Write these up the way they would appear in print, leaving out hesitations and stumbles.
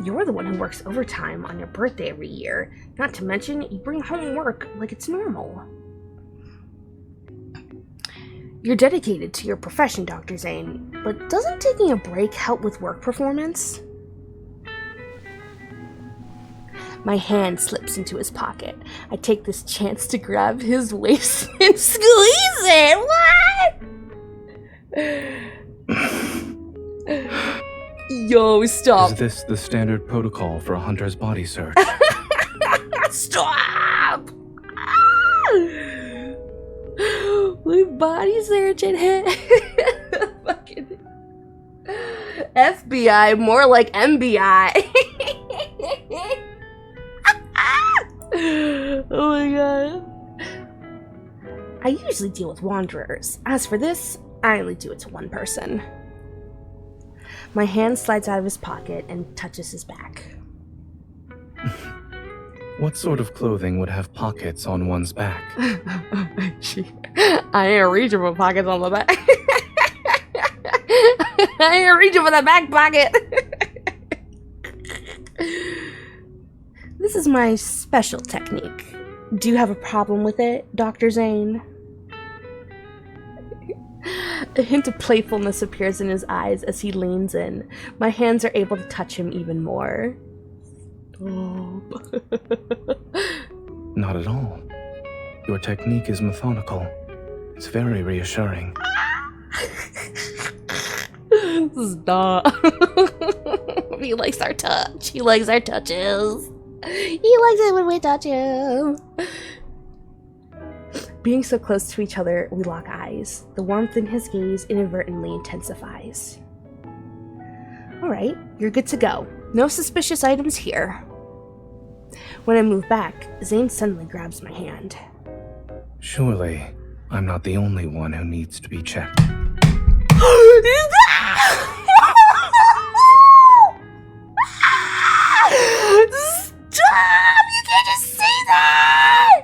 You're the one who works overtime on your birthday every year. Not to mention, you bring home work like it's normal. You're dedicated to your profession, Dr. Zayne, but doesn't taking a break help with work performance? My hand slips into his pocket. I take this chance to grab his waist and squeeze it. What? Yo, stop. Is this the standard protocol for a hunter's body search? Stop! My body surgeon hit. Fucking FBI, more like MBI. Oh my god. I usually deal with wanderers. As for this, I only do it to one person. My hand slides out of his pocket and touches his back. What sort of clothing would have pockets on one's back? I ain't reaching for pockets on the back. I ain't reaching for the back pocket. This is my special technique. Do you have a problem with it, Dr. Zayne? A hint of playfulness appears in his eyes as he leans in. My hands are able to touch him even more. Oh. Not at all. Your technique is methodical. It's very reassuring. Stop. He likes our touch. He likes our touches. He likes it when we touch him. Being so close to each other, we lock eyes. The warmth in his gaze inadvertently intensifies. Alright, you're good to go. No suspicious items here. When I move back, Zayne suddenly grabs my hand. Surely, I'm not the only one who needs to be checked. Stop! You can't just say that!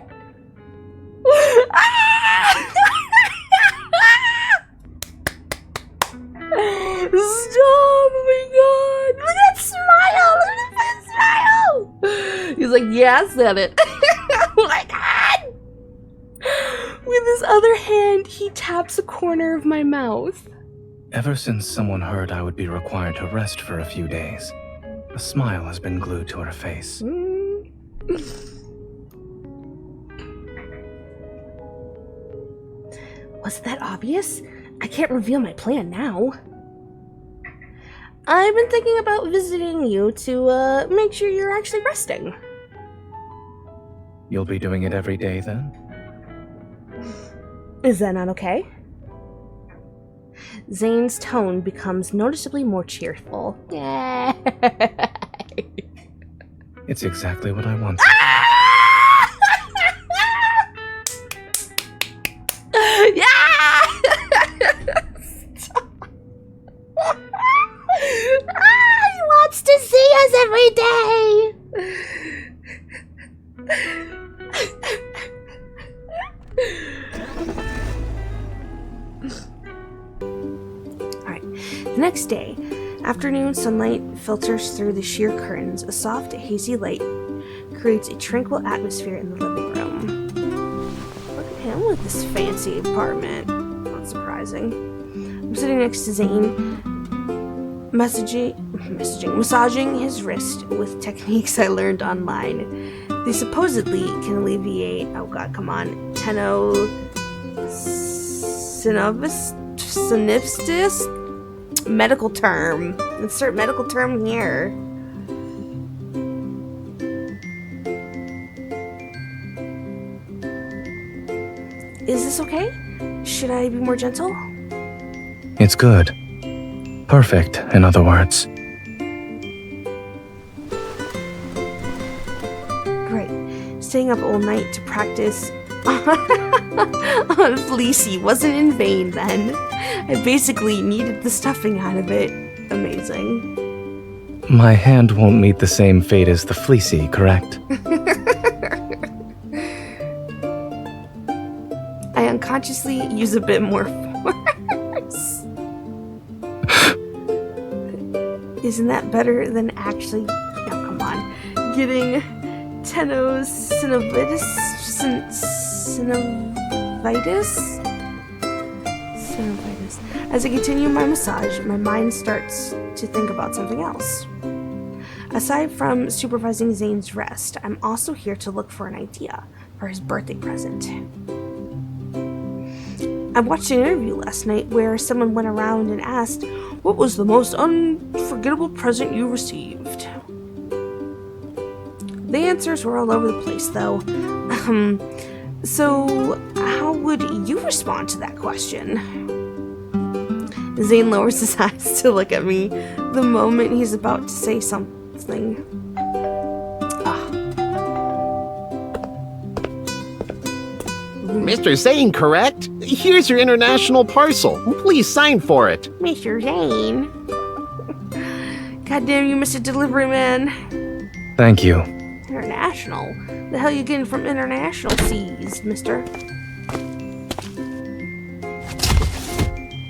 Stop! Oh my god! Look at that smile! Look at that smile! He's like, yeah, I said it. Oh my god! With his other hand, he taps a corner of my mouth. Ever since someone heard I would be required to rest for a few days, a smile has been glued to her face. Was that obvious? I can't reveal my plan now. I've been thinking about visiting you to make sure you're actually resting. You'll be doing it every day then? Is that not okay? Zayne's tone becomes noticeably more cheerful. Yeah. It's exactly what I want. Yeah! He wants to see us every day! Alright, the next day, afternoon sunlight filters through the sheer curtains. A soft, hazy light creates a tranquil atmosphere in the living room. Look at him with this fancy apartment. Not surprising. I'm sitting next to Zayne, massaging his wrist with techniques I learned online. They supposedly can alleviate, oh god, come on, tenosynovitis? Medical term. Insert medical term here. Is this okay? Should I be more gentle? It's good. Perfect, in other words. Great. Staying up all night to practice on Fleecy wasn't in vain then. I basically needed the stuffing out of it. Amazing. My hand won't meet the same fate as the fleecy, correct? I unconsciously use a bit more force. Isn't that better than actually getting tenosynovitis. Synovitis. As I continue my massage, my mind starts to think about something else. Aside from supervising Zayne's rest, I'm also here to look for an idea for his birthday present. I watched an interview last night where someone went around and asked, "What was the most unforgettable present you received?" The answers were all over the place, though. So how would you respond to that question? Zayne lowers his eyes to look at me the moment he's about to say something. Mr. Zayne, correct? Here's your international parcel. Please sign for it. Mr. Zayne. Goddamn, you missed a delivery, man. Thank you. International? The hell you getting from international seas, mister?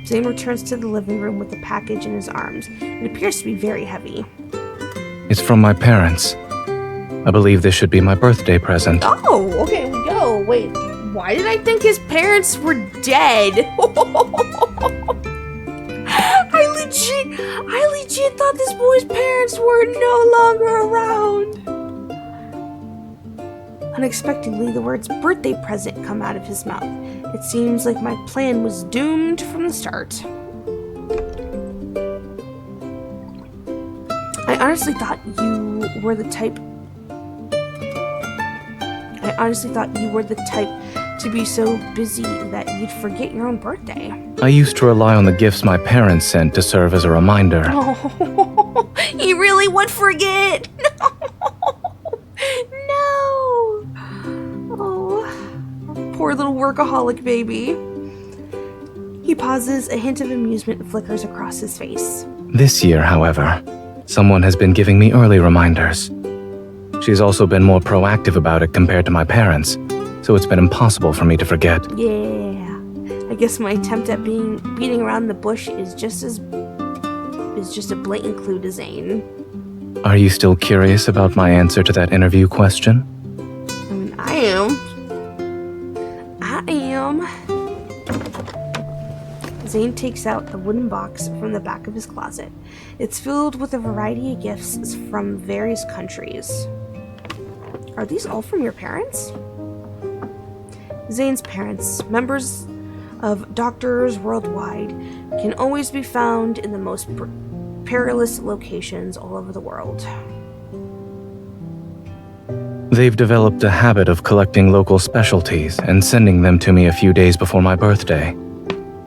Zayne returns to the living room with the package in his arms. It appears to be very heavy. It's from my parents. I believe this should be my birthday present. Oh, okay, we go. Wait, why did I think his parents were dead? I legit thought this boy's parents were no longer around. Unexpectedly, the words birthday present come out of his mouth. It seems like my plan was doomed from the start. I honestly thought you were the type to be so busy that you'd forget your own birthday. I used to rely on the gifts my parents sent to serve as a reminder. Oh, he really would forget. No. Oh, poor little workaholic baby. He pauses, a hint of amusement flickers across his face. This year, however, someone has been giving me early reminders. She's also been more proactive about it compared to my parents, so it's been impossible for me to forget. Yeah, I guess my attempt at beating around the bush is just a blatant clue to Zayne. Are you still curious about my answer to that interview question? I mean, I am. Zayne takes out the wooden box from the back of his closet. It's filled with a variety of gifts from various countries. Are these all from your parents? Zayne's parents, members of doctors worldwide, can always be found in the most perilous locations all over the world. They've developed a habit of collecting local specialties and sending them to me a few days before my birthday.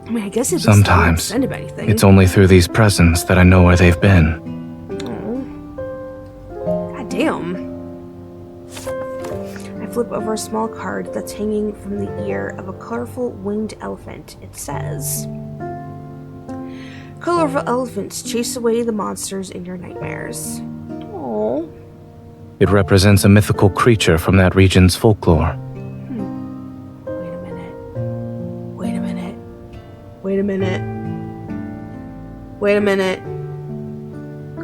I mean, I guess it's Sometimes send him anything. It's only through these presents that I know where they've been. Oh. God damn. I flip over a small card that's hanging from the ear of a colorful winged elephant. It says, "Colorful elephants chase away the monsters in your nightmares." Oh. It represents a mythical creature from that region's folklore. Wait a minute.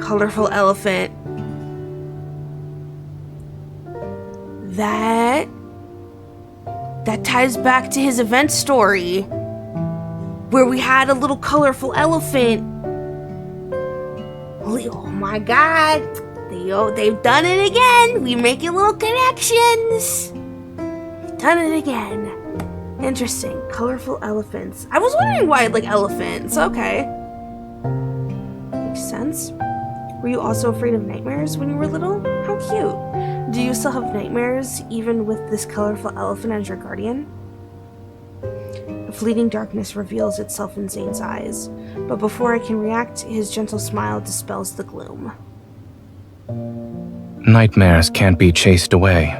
Colorful elephant. That ties back to his event story, where we had a little colorful elephant. Oh my god. They've done it again. We making little connections. Done it again. Interesting. Colorful elephants. I was wondering why I'd like elephants. Okay. Makes sense. Were you also afraid of nightmares when you were little? How cute. Do you still have nightmares, even with this colorful elephant as your guardian? A fleeting darkness reveals itself in Zayne's eyes, but before I can react, his gentle smile dispels the gloom. Nightmares can't be chased away.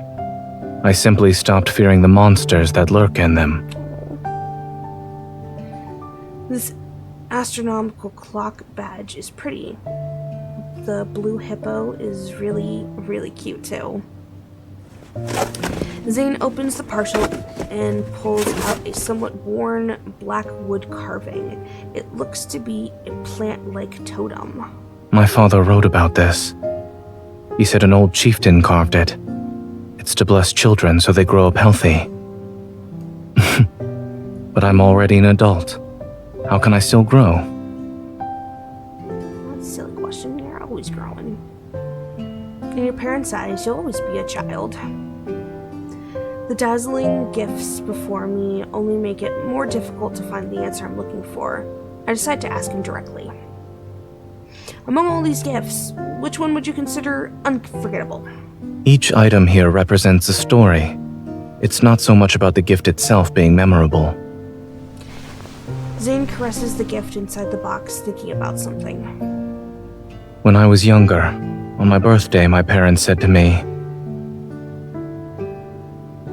I simply stopped fearing the monsters that lurk in them. This astronomical clock badge is pretty. The blue hippo is really, really cute too. Zayne opens the parcel and pulls out a somewhat worn black wood carving. It looks to be a plant-like totem. My father wrote about this. He said an old chieftain carved it. It's to bless children so they grow up healthy. But I'm already an adult. How can I still grow? That's a silly question. You're always growing. In your parents' eyes, you'll always be a child. The dazzling gifts before me only make it more difficult to find the answer I'm looking for. I decide to ask him directly. Among all these gifts, which one would you consider unforgettable? Each item here represents a story. It's not so much about the gift itself being memorable. Zayne caresses the gift inside the box, thinking about something. When I was younger, on my birthday, my parents said to me,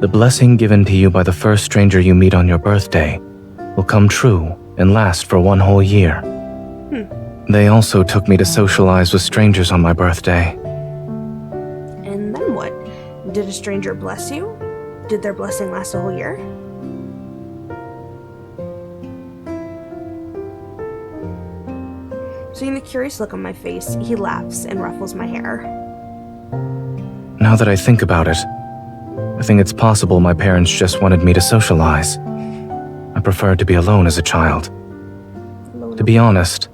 "The blessing given to you by the first stranger you meet on your birthday will come true and last for 1 whole year." They also took me to socialize with strangers on my birthday. And then what? Did a stranger bless you? Did their blessing last a whole year? Seeing the curious look on my face, he laughs and ruffles my hair. Now that I think about it, I think it's possible my parents just wanted me to socialize. I preferred to be alone as a child. To be honest,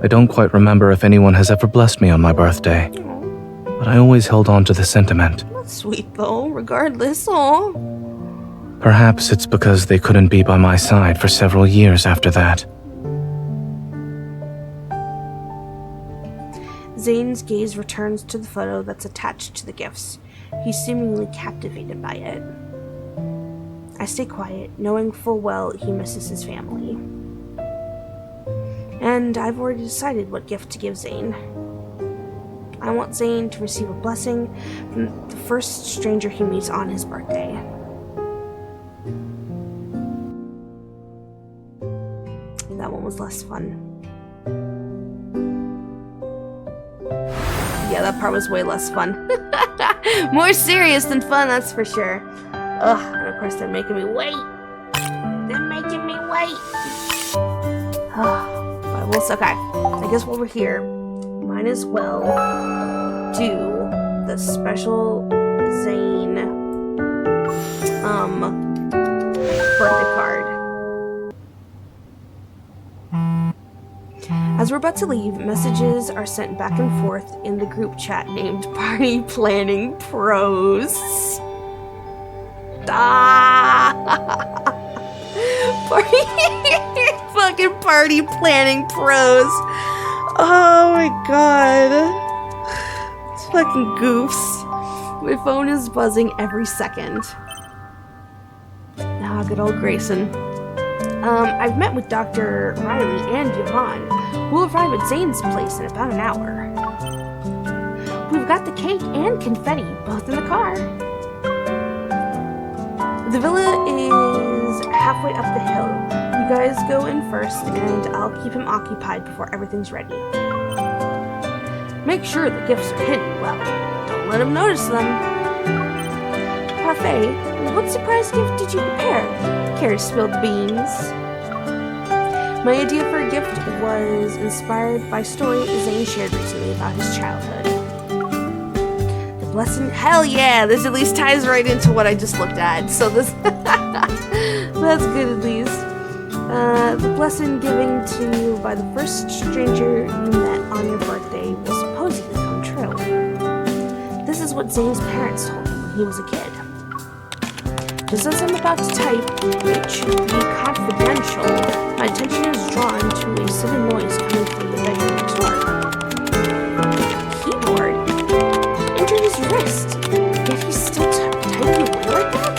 I don't quite remember if anyone has ever blessed me on my birthday, but I always held on to the sentiment. That's sweet though, regardless. Aw. Perhaps it's because they couldn't be by my side for several years after that. Zayne's gaze returns to the photo that's attached to the gifts. He's seemingly captivated by it. I stay quiet, knowing full well he misses his family. And I've already decided what gift to give Zayne. I want Zayne to receive a blessing from the first stranger he meets on his birthday. That one was less fun. Yeah, that part was way less fun. More serious than fun, that's for sure. Ugh, and of course they're making me wait. They're making me wait. But we'll, okay, I guess while we're here, might as well do the special Zayne birthday card. As we're about to leave, messages are sent back and forth in the group chat named Party Planning Pros. Fucking Party Planning Pros. Oh my god. It's fucking goofs. My phone is buzzing every second. Ah, good old Grayson. I've met with Dr. Riley and Johan. We'll arrive at Zayne's place in about an hour. We've got the cake and confetti, both in the car. The villa is halfway up the hill. You guys go in first, and I'll keep him occupied before everything's ready. Make sure the gifts are hidden well. Don't let him notice them. Parfait, what surprise gift did you prepare? Carrie spilled the beans. My idea for a gift was inspired by a story Zayne shared recently about his childhood. The blessing, hell yeah, this at least ties right into what I just looked at. So this, that's good at least. The blessing given to you by the first stranger you met on your birthday will supposedly come true. This is what Zayne's parents told him when he was a kid. Just as I'm about to type, it should be confidential. My attention is drawn to a sudden noise coming from the bedroom next door. Keyboard entered his wrist, yet he's still typing away like that?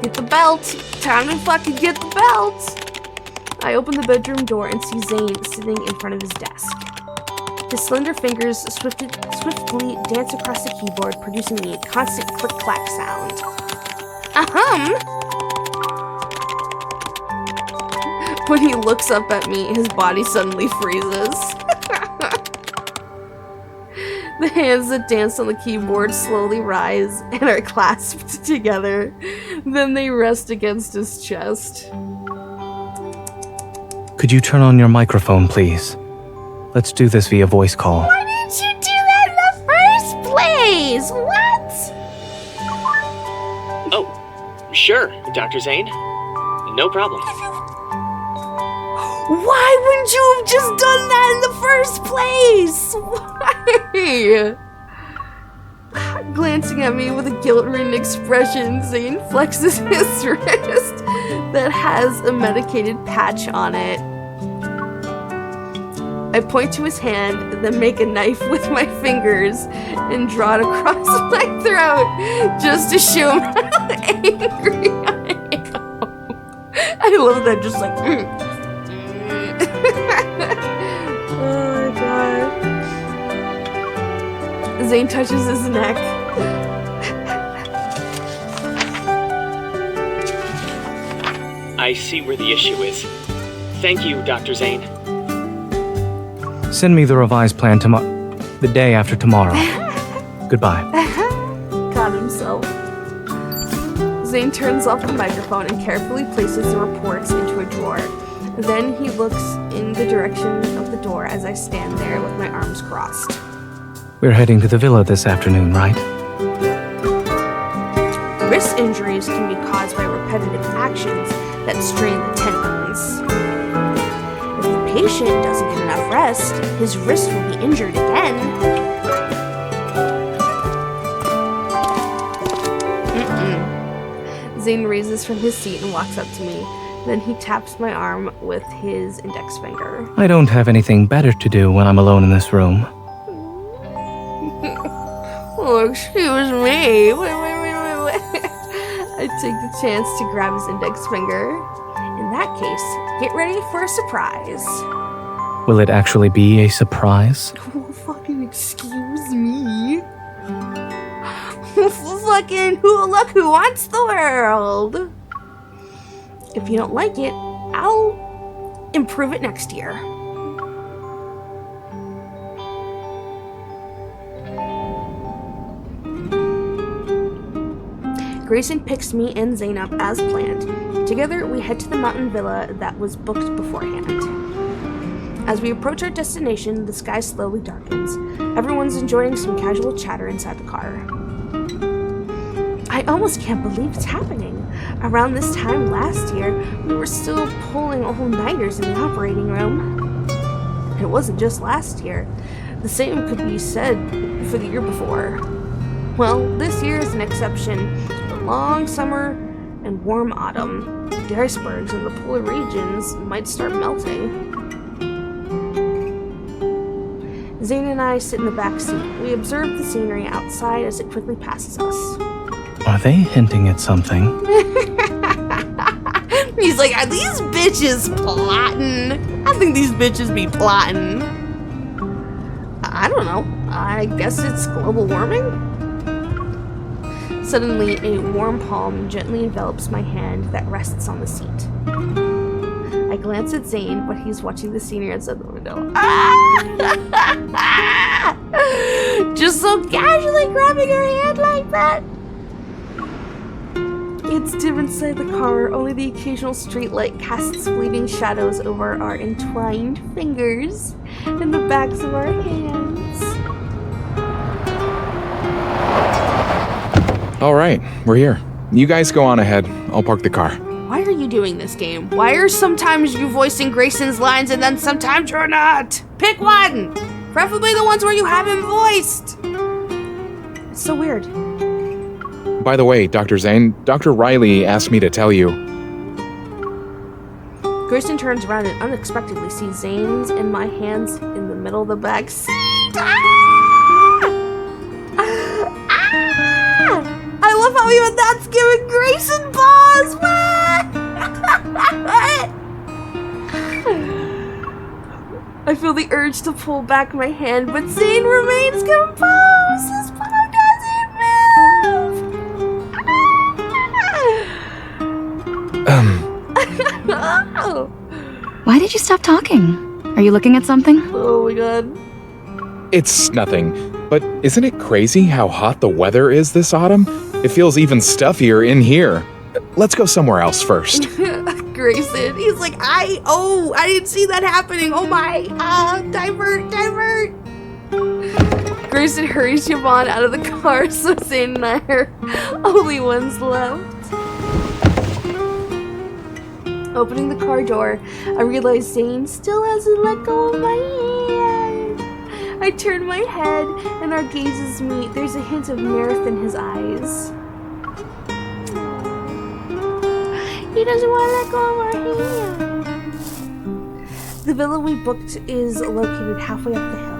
Get the belt! Time to fucking get the belt! I open the bedroom door and see Zayne sitting in front of his desk. His slender fingers swiftly dance across the keyboard, producing a constant click-clack sound. When he looks up at me, his body suddenly freezes. The hands that dance on the keyboard slowly rise and are clasped together. Then they rest against his chest. Could you turn on your microphone, please? Let's do this via voice call. Why didn't you do that in the first place? What? Oh, sure, Dr. Zayne. No problem. Why wouldn't you have just done that in the first place? Why? Glancing at me with a guilt-ridden expression, Zayne flexes his wrist that has a medicated patch on it. I point to his hand, then make a knife with my fingers and draw it across my throat just to show him how angry I am. I love that, just like... Oh my god. Zayne touches his neck. I see where the issue is. Thank you, Dr. Zayne. Send me the revised plan the day after tomorrow. Goodbye. Got himself. Zayne turns off the microphone and carefully places the reports into a drawer. Then he looks in the direction of the door as I stand there with my arms crossed. We're heading to the villa this afternoon, right? Wrist injuries can be caused by repetitive actions that strain the tendons. If the patient doesn't get enough rest, his wrist will be injured again. Zayne raises from his seat and walks up to me. Then he taps my arm with his index finger. I don't have anything better to do when I'm alone in this room. Oh, excuse me. Wait. I take the chance to grab his index finger. In that case, get ready for a surprise. Will it actually be a surprise? Oh, fucking excuse me. Fucking look who wants the world. If you don't like it, I'll improve it next year. Grayson picks me and Zayne up as planned. Together, we head to the mountain villa that was booked beforehand. As we approach our destination, the sky slowly darkens. Everyone's enjoying some casual chatter inside the car. I almost can't believe it's happening. Around this time last year, we were still pulling all-nighters in the operating room. It wasn't just last year. The same could be said for the year before. Well, this year is an exception. A long summer and warm autumn. The icebergs in the polar regions might start melting. Zayne and I sit in the back seat. We observe the scenery outside as it quickly passes us. Are they hinting at something? He's like, are these bitches plotting? I think these bitches be plotting. I don't know. I guess it's global warming? Suddenly, a warm palm gently envelops my hand that rests on the seat. I glance at Zayne, but he's watching the scenery outside the window. Just so casually grabbing her hand like that. It's dim inside the car, only the occasional streetlight casts fleeting shadows over our entwined fingers and the backs of our hands. All right, we're here. You guys go on ahead. I'll park the car. Why are you doing this game? Why are sometimes you voicing Grayson's lines and then sometimes you're not? Pick one! Preferably the ones where you haven't voiced! It's so weird. By the way, Dr. Zayne, Dr. Riley asked me to tell you. Grayson turns around and unexpectedly sees Zayne's and my hands in the middle of the back seat. I love how even that's giving Grayson pause. I feel the urge to pull back my hand, but Zayne remains composed. His palm doesn't move. Why did you stop talking? Are you looking at something? Oh my god. It's nothing, but isn't it crazy how hot the weather is this autumn? It feels even stuffier in here. Let's go somewhere else first. Grayson. He's like, I didn't see that happening. Oh my, divert. Grayson hurries Yvonne out of the car, so Zayne and I are only ones left. Opening the car door, I realize Zayne still hasn't let go of my hand. I turn my head and our gazes meet. There's a hint of mirth in his eyes. He doesn't want to let go of our hand. The villa we booked is located halfway up the hill.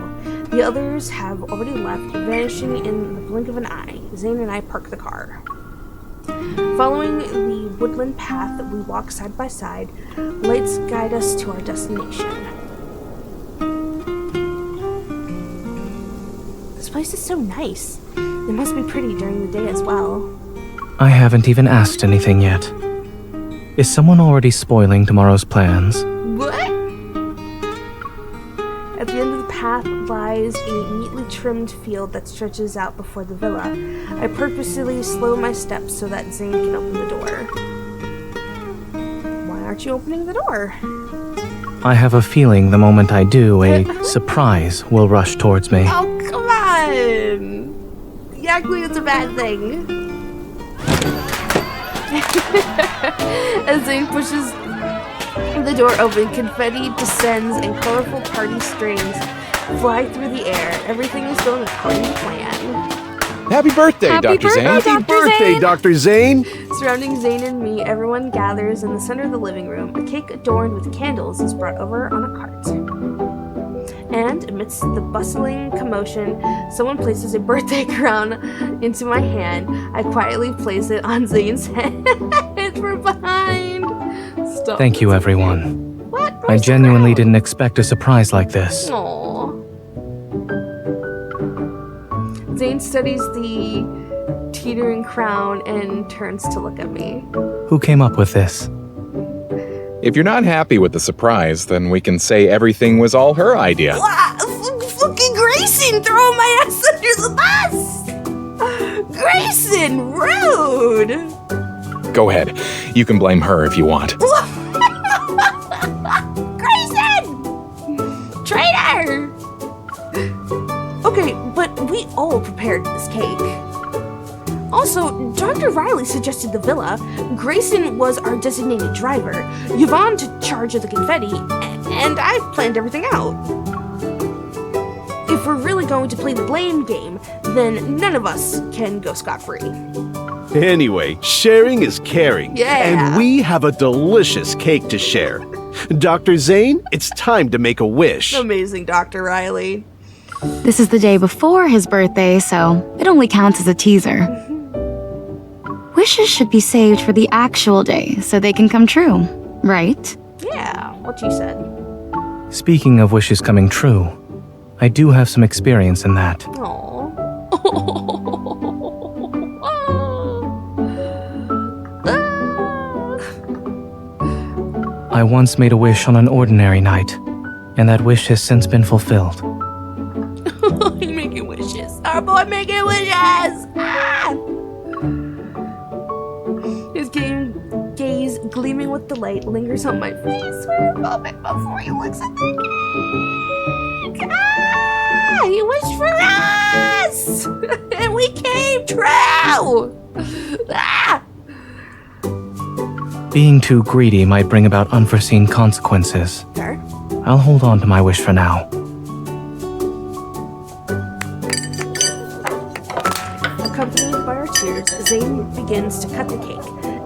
The others have already left, vanishing in the blink of an eye. Zayne and I park the car. Following the woodland path, we walk side by side. Lights guide us to our destination. This place is so nice. It must be pretty during the day as well. I haven't even asked anything yet. Is someone already spoiling tomorrow's plans? What? At the end of the path lies a neatly trimmed field that stretches out before the villa. I purposely slow my steps so that Zayne can open the door. Why aren't you opening the door? I have a feeling the moment I do, a surprise will rush towards me. Oh, come on! Exactly, it's a bad thing. As Zayne pushes the door open, confetti descends and colorful party strings fly through the air. Everything is going according to plan. Happy birthday, Happy Dr. birthday, Zayne. Happy birthday, Dr. Zayne! Surrounding Zayne and me, everyone gathers in the center of the living room. A cake adorned with candles is brought over on a cart. And amidst the bustling commotion, someone places a birthday crown into my hand. I quietly place it on Zayne's head from behind. Stop. Thank you, everyone. What? I genuinely didn't expect a surprise like this. Aww. Zayne studies the teetering crown and turns to look at me. Who came up with this? If you're not happy with the surprise, then we can say everything was all her idea. Fucking Grayson throwing my ass under the bus! Grayson, rude! Go ahead. You can blame her if you want. Grayson! Traitor! Okay, but we all prepared this cake. Also, Dr. Riley suggested the villa. Grayson was our designated driver. Yvonne took charge of the confetti, and I planned everything out. If we're really going to play the blame game, then none of us can go scot-free. Anyway, sharing is caring. Yeah. And we have a delicious cake to share. Dr. Zayne, it's time to make a wish. Amazing, Dr. Riley. This is the day before his birthday, so it only counts as a teaser. Wishes should be saved for the actual day so they can come true, right? Yeah, what you said. Speaking of wishes coming true, I do have some experience in that. Aww. I once made a wish on an ordinary night, and that wish has since been fulfilled. He's making wishes. Our boy making wishes! Ah! His gaze gleaming with delight lingers on my face for a moment before he looks at the cake. Ah! He wished for us! And we came true! Ah! Being too greedy might bring about unforeseen consequences. Fair. I'll hold on to my wish for now. Accompanied by our cheers, Zayne begins to cut the cake.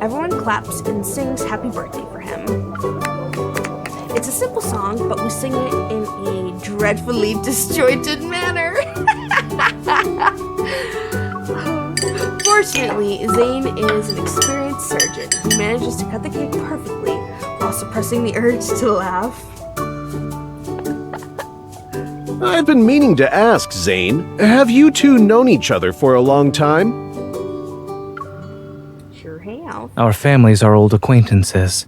Everyone claps and sings happy birthday for him. It's a simple song, but we sing it in a dreadfully disjointed manner. Fortunately, Zayne is an experienced surgeon who manages to cut the cake perfectly while suppressing the urge to laugh. I've been meaning to ask, Zayne, have you two known each other for a long time? Sure have. Our families are old acquaintances.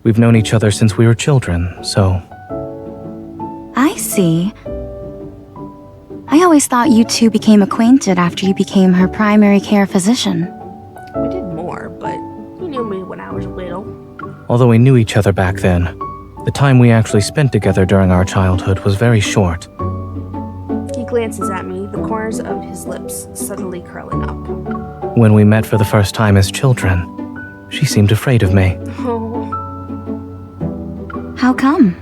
We've known each other since we were children, so... I see. I always thought you two became acquainted after you became her primary care physician. We did more, but he knew me when I was little. Although we knew each other back then, the time we actually spent together during our childhood was very short. He glances at me, the corners of his lips suddenly curling up. When we met for the first time as children, she seemed afraid of me. Oh. How come?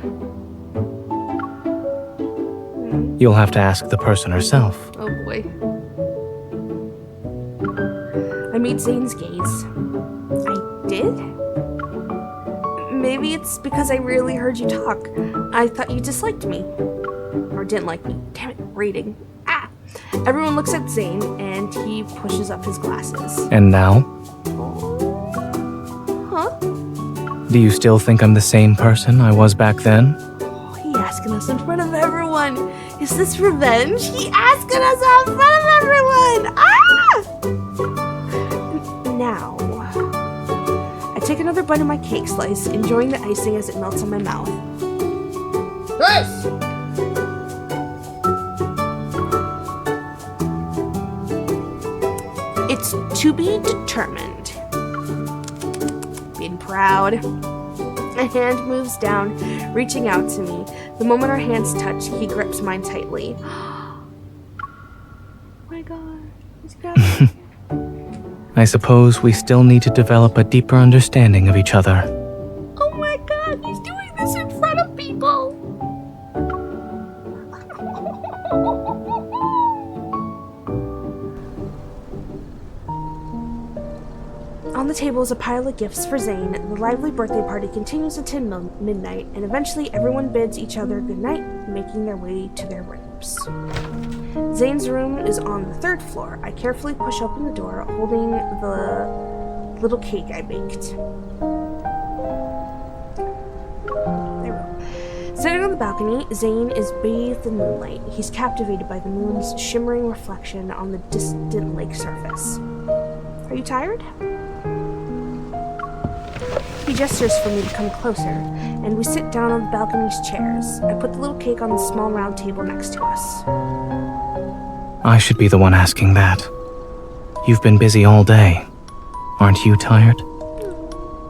You'll have to ask the person herself. Oh boy. I meet Zayne's gaze. I did? Maybe it's because I rarely heard you talk. I thought you disliked me. Or didn't like me. Damn it, rating. Ah! Everyone looks at Zayne, and he pushes up his glasses. And now? Huh? Do you still think I'm the same person I was back then? Oh, he asking us in front of everyone. Is this revenge? He asking us in front of everyone! Ah! Now, I take another bite of my cake slice, enjoying the icing as it melts on my mouth. Yes! It's to be determined. Being proud. A hand moves down, reaching out to me. The moment our hands touch, he grips mine tightly. Oh my god, he's grabbing me. I suppose we still need to develop a deeper understanding of each other. Oh my god, he's doing this in front of people. On the table is a pile of gifts for Zayne. The lively birthday party continues until midnight, and eventually everyone bids each other goodnight, making their way to their rooms. Zayne's room is on the 3rd floor. I carefully push open the door, holding the little cake I baked. There we go. Sitting on the balcony, Zayne is bathed in moonlight. He's captivated by the moon's shimmering reflection on the distant lake surface. Are you tired? He gestures for me to come closer, and we sit down on the balcony's chairs. I put the little cake on the small round table next to us. I should be the one asking that. You've been busy all day. Aren't you tired?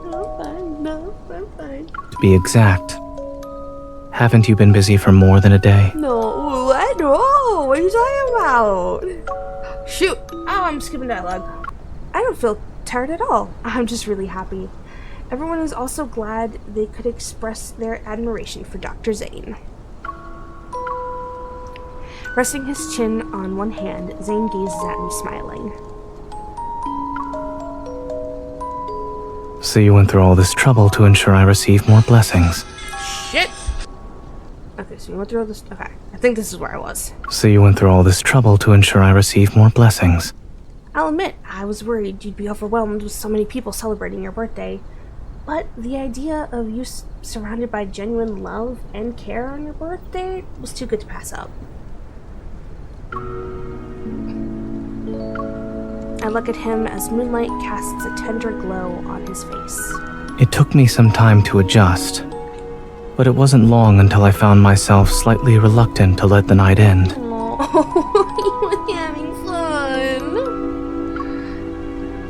No, I'm fine. To be exact, haven't you been busy for more than a day? No, what? No, what are you talking about? Shoot! Oh, I'm skipping dialogue. I don't feel tired at all. I'm just really happy. Everyone is also glad they could express their admiration for Dr. Zayne. Resting his chin on one hand, Zayne gazes at me, smiling. So you went through all this trouble to ensure I receive more blessings. Shit! Okay, so you went through all this... Okay, I think this is where I was. So you went through all this trouble to ensure I receive more blessings. I'll admit, I was worried you'd be overwhelmed with so many people celebrating your birthday. But the idea of you surrounded by genuine love and care on your birthday was too good to pass up. I look at him as moonlight casts a tender glow on his face. It took me some time to adjust, but it wasn't long until I found myself slightly reluctant to let the night end. Oh, he was having fun.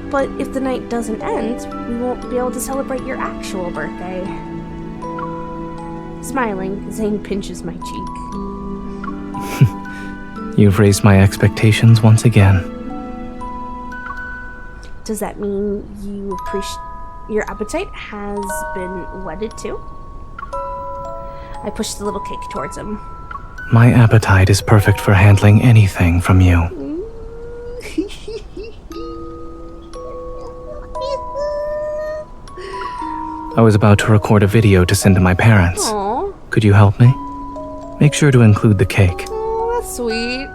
But if the night doesn't end, we won't be able to celebrate your actual birthday. Smiling, Zayne pinches my cheek. You've raised my expectations once again. Does that mean you appreciate your appetite has been whetted too? I push the little cake towards him. My appetite is perfect for handling anything from you. I was about to record a video to send to my parents. Aww. Could you help me? Make sure to include the cake. Oh, that's sweet.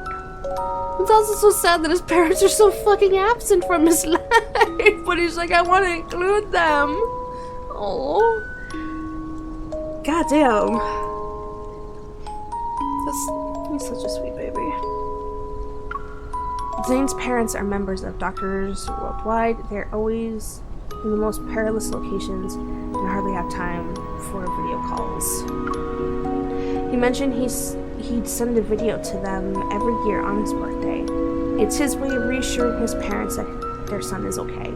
It's also so sad that his parents are so fucking absent from his life. But he's like, I want to include them. Oh. Goddamn. He's such a sweet baby. Zayne's parents are members of Doctors Worldwide. They're always in the most perilous locations and hardly have time for video calls. He mentioned he'd send a video to them every year on his birthday. It's his way of reassuring his parents that their son is okay.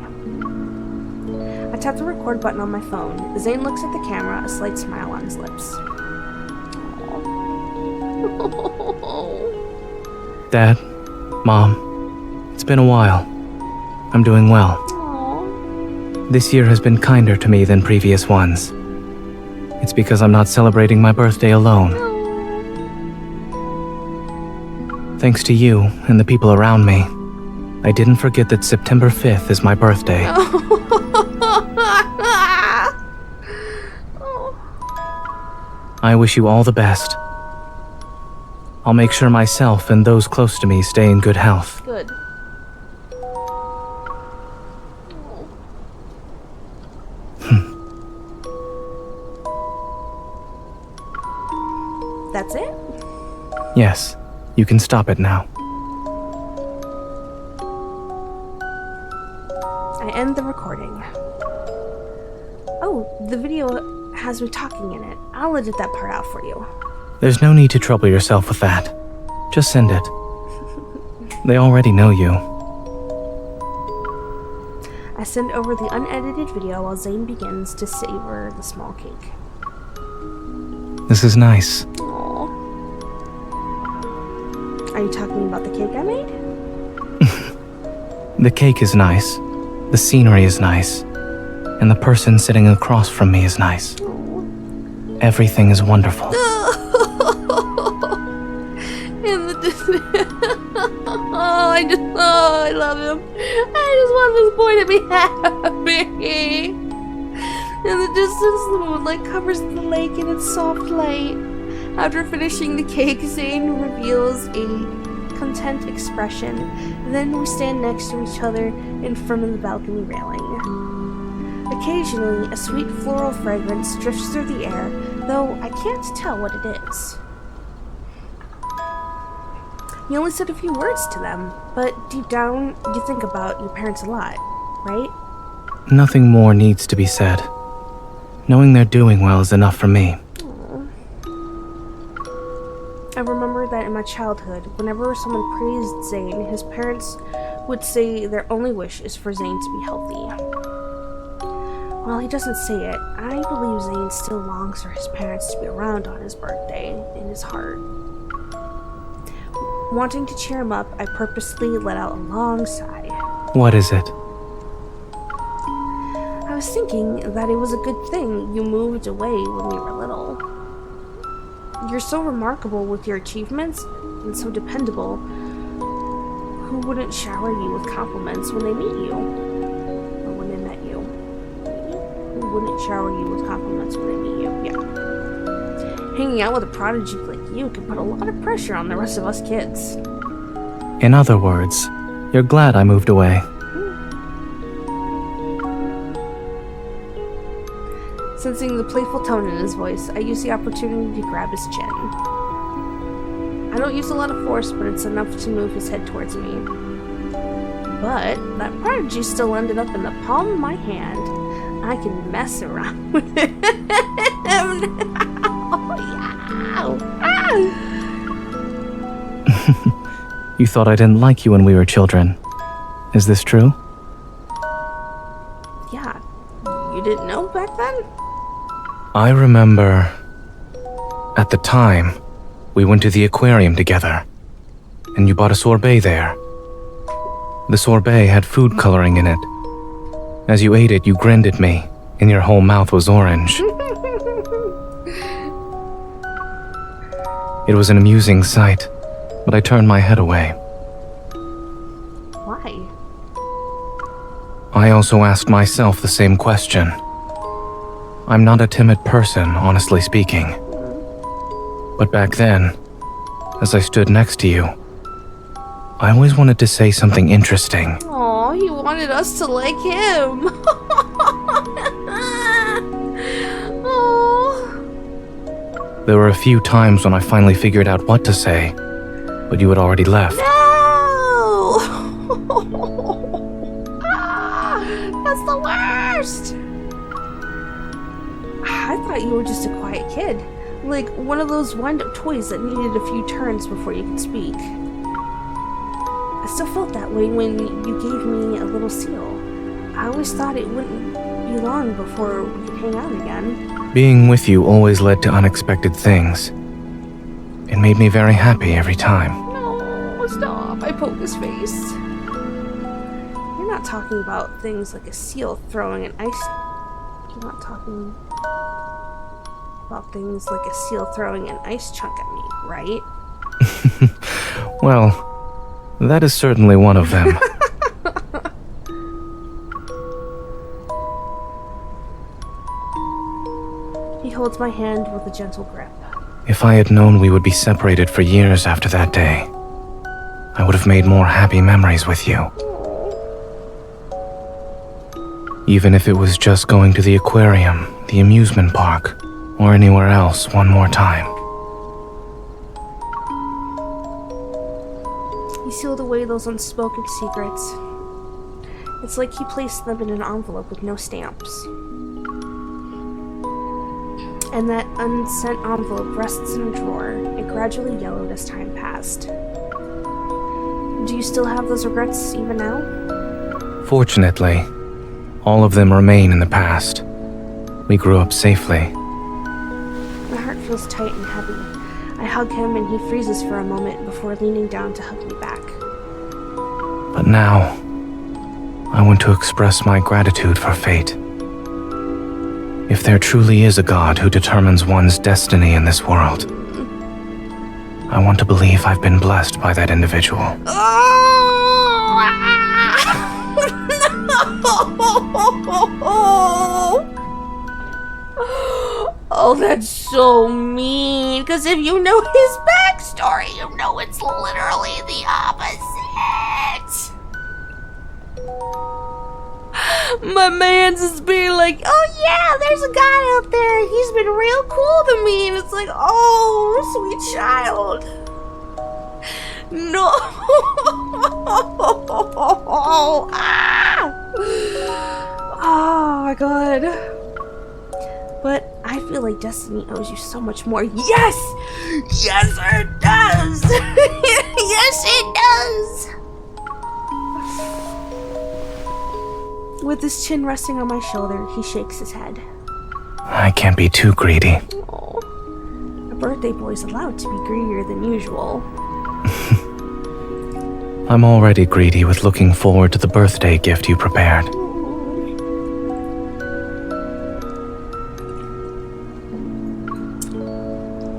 I tap the record button on my phone. Zayne looks at the camera, a slight smile on his lips. Dad, Mom, it's been a while. I'm doing well. This year has been kinder to me than previous ones. It's because I'm not celebrating my birthday alone. Thanks to you and the people around me, I didn't forget that September 5th is my birthday. I wish you all the best. I'll make sure myself and those close to me stay in good health. Good. That's it? Yes, you can stop it now. I end the recording. Oh, the video has me talking in it. I'll edit that part out for you. There's no need to trouble yourself with that. Just send it. They already know you. I send over the unedited video while Zayne begins to savor the small cake. This is nice. Aww. Are you talking about the cake I made? The cake is nice. The scenery is nice. And the person sitting across from me is nice. Everything is wonderful. And the I love him. I just want this boy to be happy. In the distance, the moonlight covers the lake in its soft light. After finishing the cake, Zayne reveals a content expression. Then we stand next to each other in front of the balcony railing. Occasionally, a sweet floral fragrance drifts through the air, though I can't tell what it is. You only said a few words to them, but deep down, you think about your parents a lot, right? Nothing more needs to be said. Knowing they're doing well is enough for me. Aww. I remember that in my childhood, whenever someone praised Zayne, his parents would say their only wish is for Zayne to be healthy. While he doesn't say it, I believe Zayne still longs for his parents to be around on his birthday in his heart. Wanting to cheer him up, I purposely let out a long sigh. What is it? I was thinking that it was a good thing you moved away when we were little. You're so remarkable with your achievements and so dependable. Who wouldn't shower you with compliments when they meet you? Or when they met you? Who wouldn't shower you with compliments when they meet you? Yeah. Hanging out with a prodigy like you can put a lot of pressure on the rest of us kids. In other words, you're glad I moved away. Sensing the playful tone in his voice, I use the opportunity to grab his chin. I don't use a lot of force, but it's enough to move his head towards me. But that prodigy still ended up in the palm of my hand. I can mess around with him now. You thought I didn't like you when we were children. Is this true? Yeah. You didn't know back then? I remember... At the time, we went to the aquarium together, and you bought a sorbet there. The sorbet had food coloring in it. As you ate it, you grinned at me, and your whole mouth was orange. It was an amusing sight, but I turned my head away. Why? I also asked myself the same question. I'm not a timid person, honestly speaking. But back then, as I stood next to you, I always wanted to say something interesting. Aw, he wanted us to like him. Aww. There were a few times when I finally figured out what to say, but you had already left. No! That's the worst! I thought you were just a quiet kid. Like one of those wind-up toys that needed a few turns before you could speak. I still felt that way when you gave me a little seal. I always thought it wouldn't be long before we can hang out again. Being with you always led to unexpected things. It made me very happy every time. No, stop. I poke his face. You're not talking about things like a seal throwing an ice... You're not talking about things like a seal throwing an ice chunk at me, right? Well, that is certainly one of them. He holds my hand with a gentle grip. If I had known we would be separated for years after that day, I would have made more happy memories with you. Even if it was just going to the aquarium, the amusement park, or anywhere else one more time. He sealed away those unspoken secrets. It's like he placed them in an envelope with no stamps. And that unsent envelope rests in a drawer. It gradually yellowed as time passed. Do you still have those regrets even now? Fortunately, all of them remain in the past. We grew up safely. My heart feels tight and heavy. I hug him and he freezes for a moment before leaning down to hug me back. But now, I want to express my gratitude for fate. If there truly is a God who determines one's destiny in this world, I want to believe I've been blessed by that individual. Oh, that's so mean. Because if you know his backstory, you know it's literally the opposite. My man's just being like, oh yeah, there's a guy out there. He's been real cool to me. And it's like, oh, sweet child. No. Ah. Oh my god. But I feel like destiny owes you so much more. Yes! Yes, it does! Yes, it does! With his chin resting on my shoulder, he shakes his head. I can't be too greedy. Oh, a birthday boy's allowed to be greedier than usual. I'm already greedy with looking forward to the birthday gift you prepared.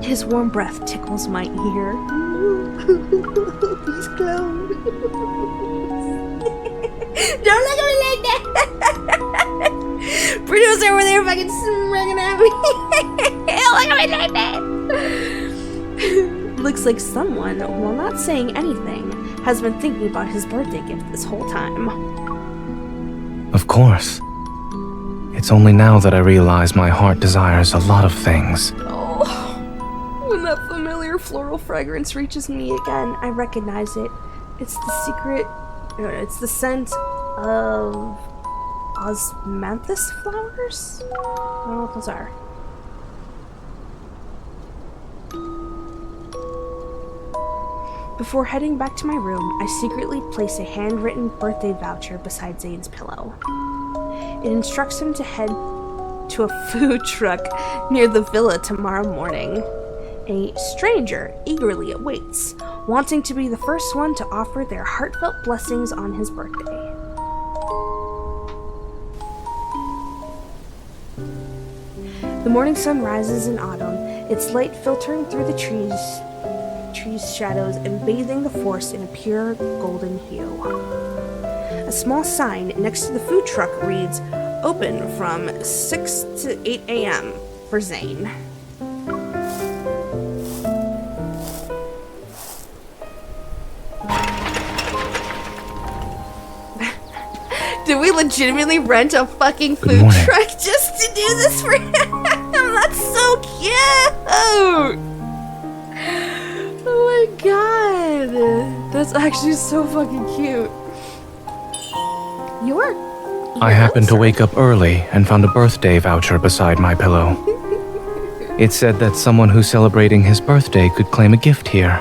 His warm breath tickles my ear. He's close. Don't look at me like that! Bruno's over there fucking smirking at me. Don't look at me like that! Looks like someone, while not saying anything, has been thinking about his birthday gift this whole time. Of course. It's only now that I realize my heart desires a lot of things. Oh, when that familiar floral fragrance reaches me again, I recognize it. It's the secret... It's the scent of osmanthus flowers? I don't know what those are. Before heading back to my room, I secretly place a handwritten birthday voucher beside Zayne's pillow. It instructs him to head to a food truck near the villa tomorrow morning. A stranger eagerly awaits, wanting to be the first one to offer their heartfelt blessings on his birthday. The morning sun rises in autumn, its light filtering through the trees' shadows and bathing the forest in a pure golden hue. A small sign next to the food truck reads, "Open from 6 to 8 a.m. for Zayne." Did we legitimately rent a fucking food truck just to do this for him? That's so cute! Oh my god! That's actually so fucking cute. I happened to wake up early and found a birthday voucher beside my pillow. It said that someone who's celebrating his birthday could claim a gift here.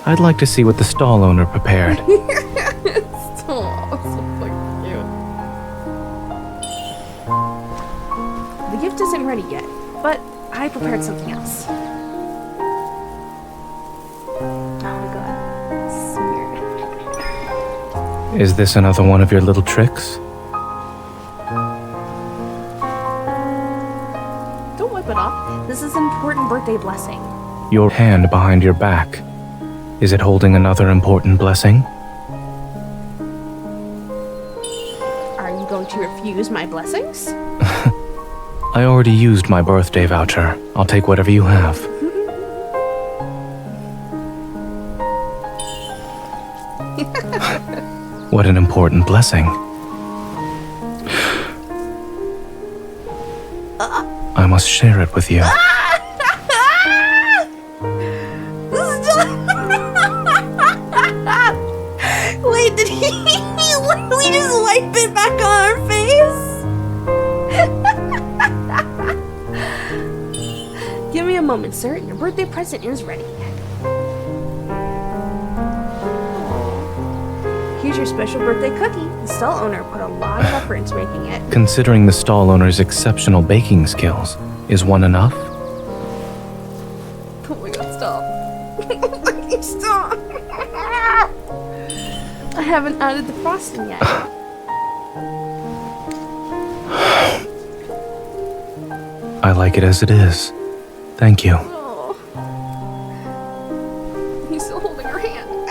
I'd like to see what the stall owner prepared. It's so fucking cute. wasn't ready yet, but I prepared something else. Oh my god. Smeared. Is this another one of your little tricks? Don't wipe it off. This is an important birthday blessing. Your hand behind your back. Is it holding another important blessing? Are you going to refuse my blessings? I already used my birthday voucher. I'll take whatever you have. What an important blessing. I must share it with you. Wait, did he literally just wipe it back on our face? Give me a moment, sir. Your birthday present is ready. Here's your special birthday cookie. The stall owner put a lot of effort into making it. Considering the stall owner's exceptional baking skills, is one enough? Oh my god, stop. Fucking stop. I haven't added the frosting yet. I like it as it is. Thank you. Oh. He's still holding her hand.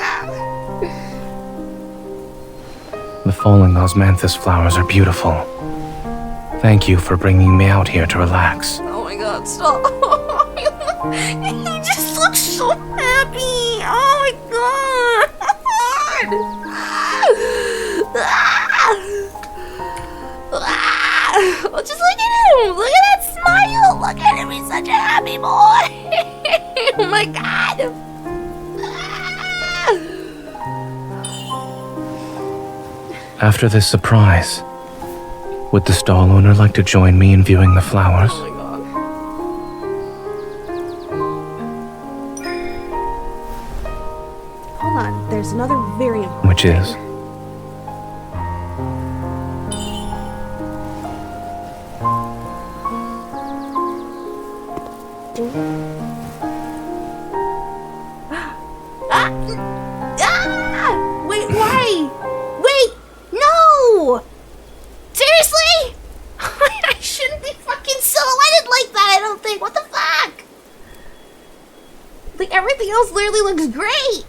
The falling osmanthus flowers are beautiful. Thank you for bringing me out here to relax. Oh my god, stop. He just looks so happy. Oh my god. Just look at him. Look at that smile. Look at him. He's such a happy boy. Oh my god. After this surprise, would the stall owner like to join me in viewing the flowers? Oh my god. Hold on. There's another very important Which is? Wait, why? Wait, no! Seriously? I shouldn't be fucking silhouetted like that, I don't think. What the fuck? Like, everything else literally looks great.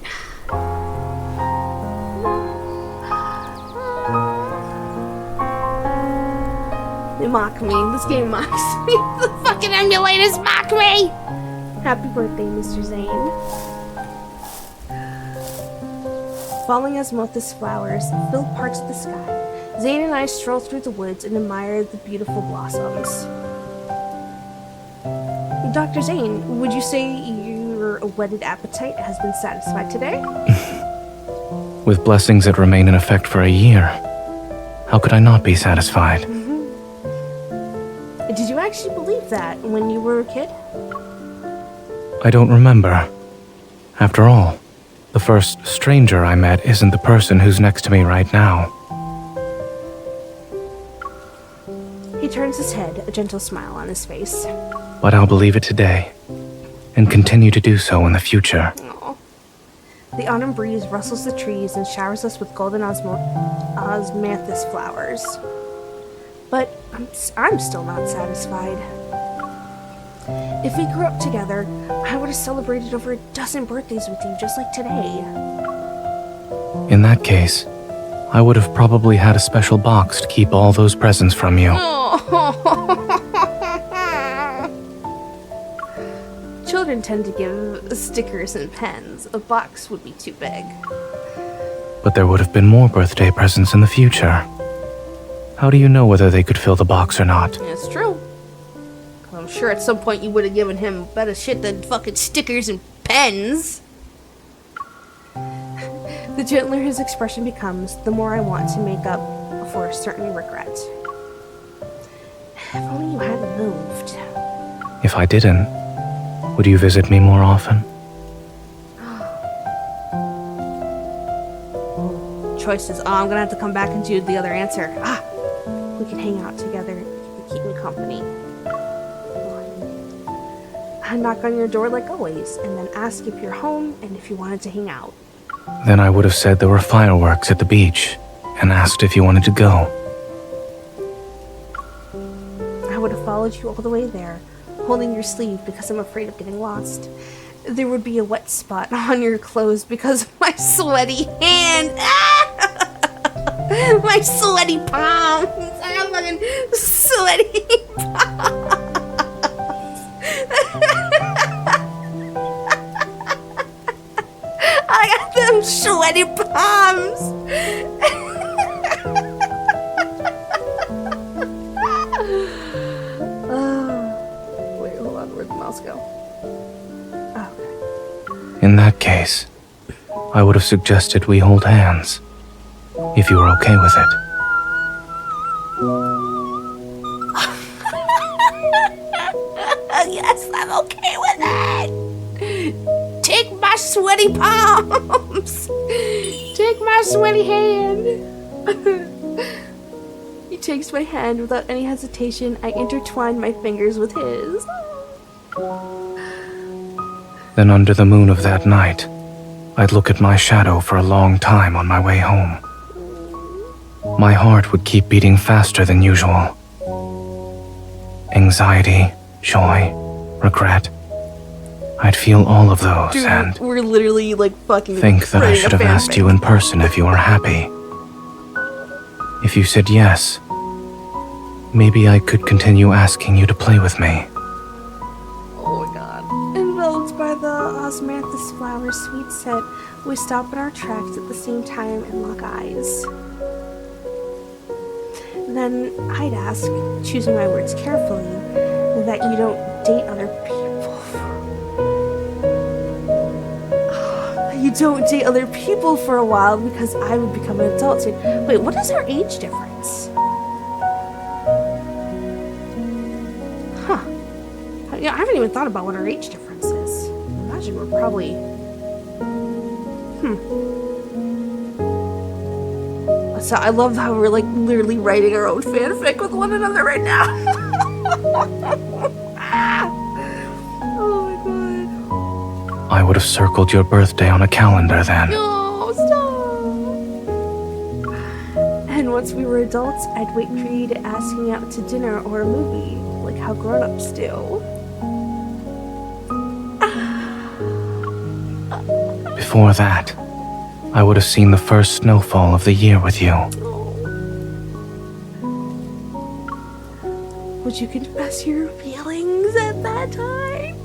They mock me. This game mocks me. The fucking emulators mock me. Happy birthday, Mr. Zayne. Falling osmanthus flowers filled parts of the sky. Zayne and I stroll through the woods and admire the beautiful blossoms. Dr. Zayne, would you say your whetted appetite has been satisfied today? With blessings that remain in effect for a year, how could I not be satisfied? Did you actually believe that when you were a kid? I don't remember. After all, the first stranger I met isn't the person who's next to me right now. He turns his head, a gentle smile on his face. But I'll believe it today, and continue to do so in the future. Aww. The autumn breeze rustles the trees and showers us with golden osmanthus flowers. But I'm still not satisfied. If we grew up together, I would have celebrated over a dozen birthdays with you just like today. In that case, I would have probably had a special box to keep all those presents from you. Children tend to give stickers and pens. A box would be too big. But there would have been more birthday presents in the future. How do you know whether they could fill the box or not? It's true. I'm sure at some point you would have given him better shit than fucking stickers and pens. The gentler his expression becomes, the more I want to make up for a certain regret. If only you hadn't moved. If I didn't, would you visit me more often? Choices. Oh, I'm gonna have to come back and do the other answer. We can hang out together. You can keep me company. I'd knock on your door like always, and then ask if you're home and if you wanted to hang out. Then I would have said there were fireworks at the beach and asked if you wanted to go. I would have followed you all the way there, holding your sleeve because I'm afraid of getting lost. There would be a wet spot on your clothes because of my sweaty hand. My sweaty palms. I got fucking sweaty palms. I got them sweaty palms. Wait, hold on. Where'd the mouse go? Oh, okay. In that case, I would have suggested we hold hands, if you were okay with it. Yes, I'm okay with it. Take my sweaty palms. Take my sweaty hand. He takes my hand without any hesitation. I intertwine my fingers with his. Then under the moon of that night, I'd look at my shadow for a long time on my way home. My heart would keep beating faster than usual. Anxiety, joy, regret. I'd feel all of those Dude, and we're literally like fucking think that I writing a should have asked fanfic. you in person if you were happy. If you said yes, maybe I could continue asking you to play with me. Oh my god. Enveloped by the osmanthus flower sweet scent, we stop in our tracks at the same time and lock eyes. Then I'd ask, choosing my words carefully, that you don't date other people. You don't date other people for a while because I would become an adult soon. Wait, what is our age difference? Huh. Yeah, I haven't even thought about what our age difference is. I imagine we're probably... So I love how we're like literally writing our own fanfic with one another right now. Oh my god. I would have circled your birthday on a calendar then. No, stop. And once we were adults, I'd wait for you to ask me out to dinner or a movie, like how grown-ups do. Before that, I would have seen the first snowfall of the year with you. Would you confess your feelings at that time?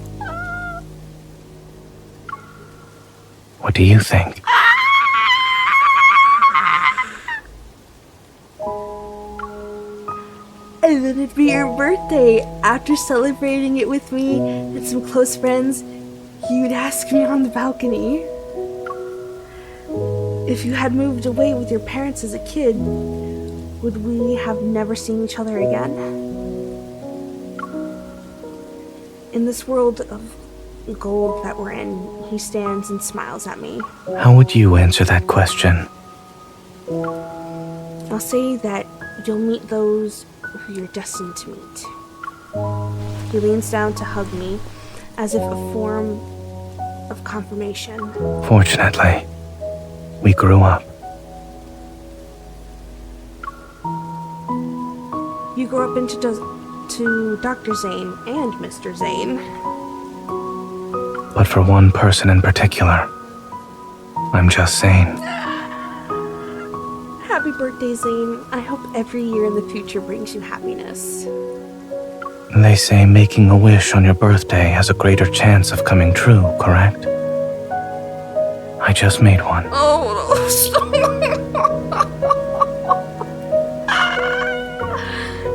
What do you think? And then it'd be your birthday. After celebrating it with me and some close friends, you'd ask me on the balcony if you had moved away with your parents as a kid, would we have never seen each other again? In this world of gold that we're in, he stands and smiles at me. How would you answer that question? I'll say that you'll meet those who you're destined to meet. He leans down to hug me, as if a form of confirmation. Fortunately, we grew up. You grow up into Dr. Zayne and Mr. Zayne. But for one person in particular, I'm just Zayne. Happy birthday, Zayne. I hope every year in the future brings you happiness. They say making a wish on your birthday has a greater chance of coming true, correct? I just made one. Oh, no.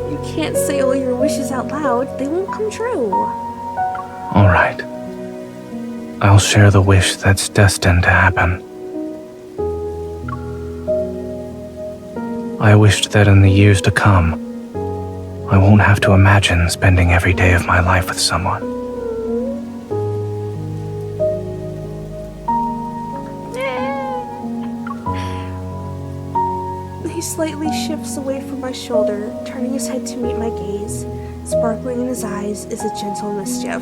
You can't say all your wishes out loud. They won't come true. All right. I'll share the wish that's destined to happen. I wished that in the years to come, I won't have to imagine spending every day of my life with someone. He slightly shifts away from my shoulder, turning his head to meet my gaze. Sparkling in his eyes is a gentle mischief.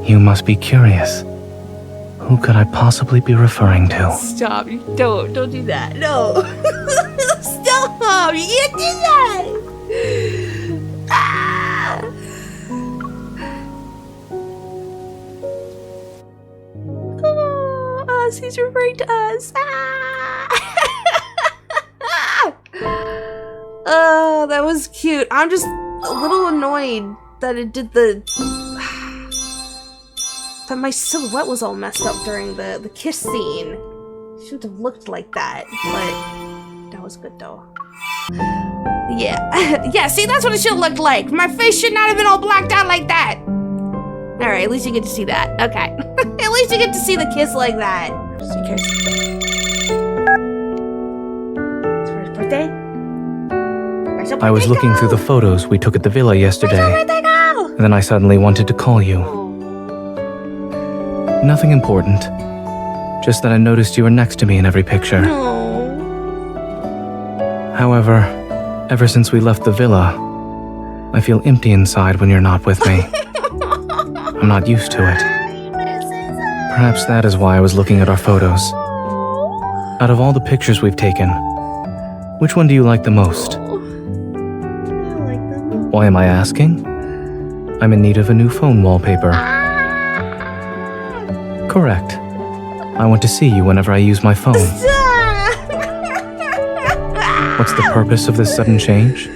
You must be curious. Who could I possibly be referring to? Stop. Don't do that. No. Stop. You can't do that. Ah. Oh, us. He's referring to us. Ah. Oh, that was cute. I'm just a little annoyed that it did the... that my silhouette was all messed up during the kiss scene. Shouldn't have looked like that, but that was good though. Yeah. Yeah, see, that's what it should have looked like. My face should not have been all blacked out like that. Alright, at least you get to see that. Okay. At least you get to see the kiss like that. Just in case. It's for his birthday? I was looking through the photos we took at the villa yesterday, and then I suddenly wanted to call you. Nothing important. Just that I noticed you were next to me in every picture. No. However, ever since we left the villa, I feel empty inside when you're not with me. I'm not used to it. Perhaps that is why I was looking at our photos. Out of all the pictures we've taken, which one do you like the most? Why am I asking? I'm in need of a new phone wallpaper. Correct. I want to see you whenever I use my phone. What's the purpose of this sudden change?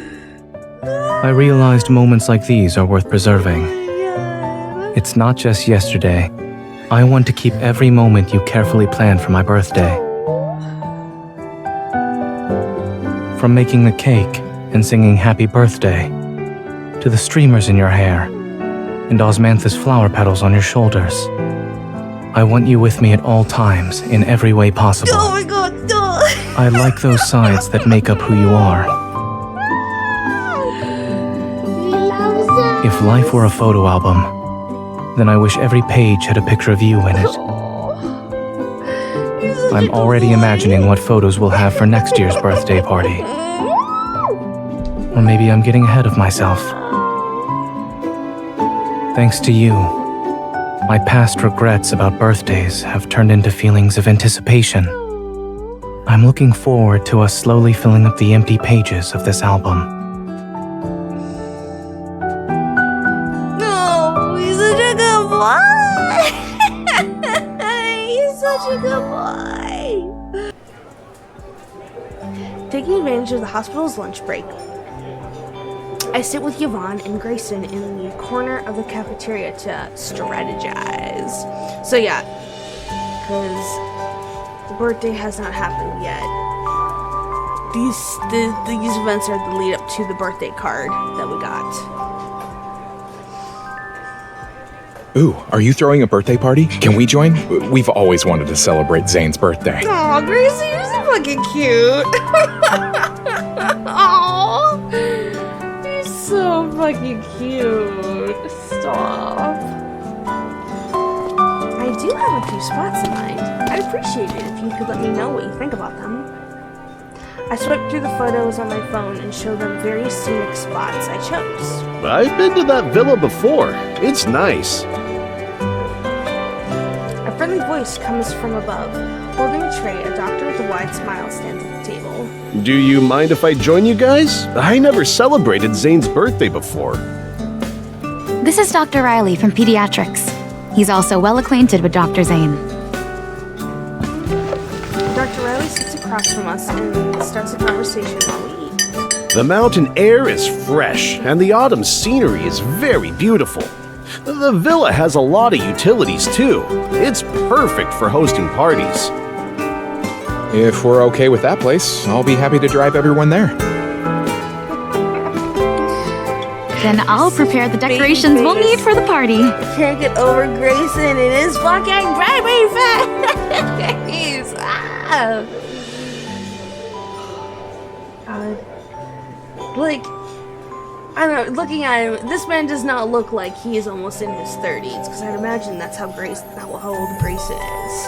I realized moments like these are worth preserving. It's not just yesterday. I want to keep every moment you carefully planned for my birthday. From making the cake and singing happy birthday, to the streamers in your hair, and osmanthus flower petals on your shoulders. I want you with me at all times, in every way possible. Oh my god, no! I like those sides that make up who you are. If life were a photo album, then I wish every page had a picture of you in it. I'm already imagining what photos we'll have for next year's birthday party. Or maybe I'm getting ahead of myself. Thanks to you, my past regrets about birthdays have turned into feelings of anticipation. I'm looking forward to us slowly filling up the empty pages of this album. No, he's such a good boy! He's such a good boy! Taking advantage of the hospital's lunch break, I sit with Yvonne and Grayson in the corner of the cafeteria to strategize. So yeah, because the birthday has not happened yet. These events are the lead up to the birthday card that we got. Ooh, are you throwing a birthday party? Can we join? We've always wanted to celebrate Zayne's birthday. Aw, Grayson, you're so fucking cute. Aw. So fucking cute. Stop. I do have a few spots in mind. I'd appreciate it if you could let me know what you think about them. I swiped through the photos on my phone and showed them various scenic spots I chose. I've been to that villa before. It's nice. A friendly voice comes from above. Holding a tray, a doctor with a wide smile stands at the table. Do you mind if I join you guys? I never celebrated Zayne's birthday before. This is Dr. Riley from Pediatrics. He's also well acquainted with Dr. Zayne. Dr. Riley sits across from us and starts a conversation while we eat. The mountain air is fresh, and the autumn scenery is very beautiful. The villa has a lot of utilities, too. It's perfect for hosting parties. If we're okay with that place, I'll be happy to drive everyone there. Then I'll prepare the decorations we'll need for the party. Can't get over Grayson and his fucking baby face. Ah. God. Like, I don't know, looking at him, this man does not look like he is almost in his 30s, because I'd imagine that's how old Grayson is.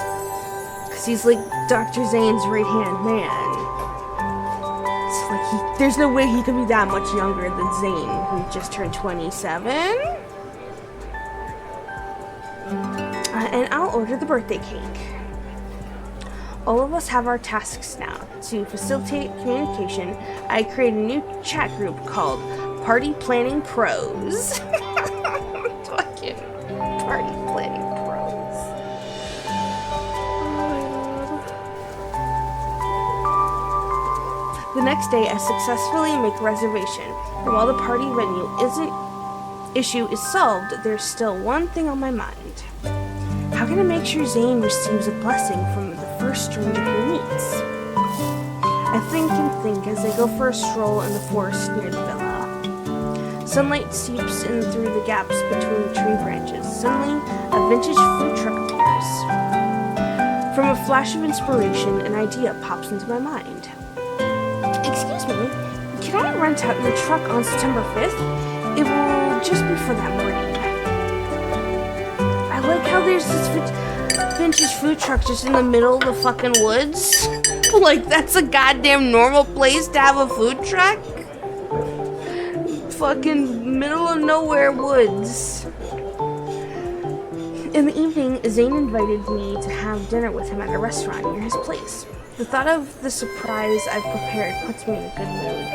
Because he's like Dr. Zayne's right-hand man. It's like there's no way he could be that much younger than Zayne, who just turned 27. and I'll order the birthday cake. All of us have our tasks now. To facilitate communication, I created a new chat group called Party Planning Pros. Fucking Party Planning Pros. The next day, I successfully make a reservation. And while the party venue issue is solved, there's still one thing on my mind. How can I make sure Zayne receives a blessing from the first stranger he meets? I think and think as I go for a stroll in the forest near the villa. Sunlight seeps in through the gaps between the tree branches. Suddenly, a vintage food truck appears. From a flash of inspiration, an idea pops into my mind. Excuse me, can I rent out your truck on September 5th? It will just be for that morning. I like how there's this vintage food truck just in the middle of the fucking woods. Like, that's a goddamn normal place to have a food truck? Fucking middle of nowhere woods. In the evening, Zayne invited me to have dinner with him at a restaurant near his place. The thought of the surprise I've prepared puts me in a good mood.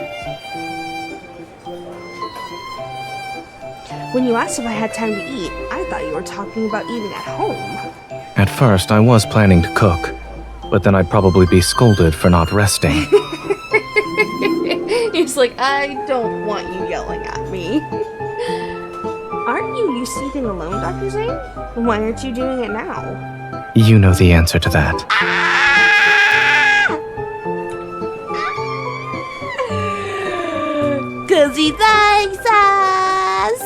When you asked if I had time to eat, I thought you were talking about eating at home. At first, I was planning to cook, but then I'd probably be scolded for not resting. He's like, I don't want you yelling at me. Aren't you used to eating alone, Dr. Zayne? Why aren't you doing it now? You know the answer to that. Cause he likes us!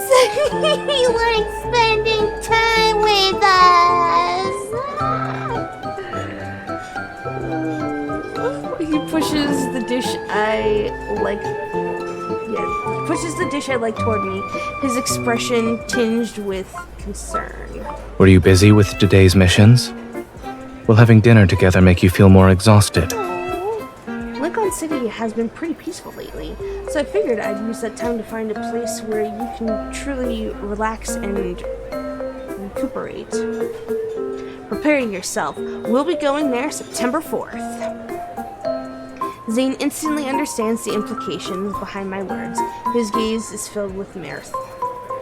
He likes spending time with us! He pushes the dish I like... Yeah, he pushes the dish I like toward me, his expression tinged with concern. Were you busy with today's missions? Will having dinner together make you feel more exhausted? Lincoln City has been pretty peaceful lately, so I figured I'd use that time to find a place where you can truly relax and recuperate. Prepare yourself. We'll be going there September 4th. Zayne instantly understands the implications behind my words. His gaze is filled with mirth.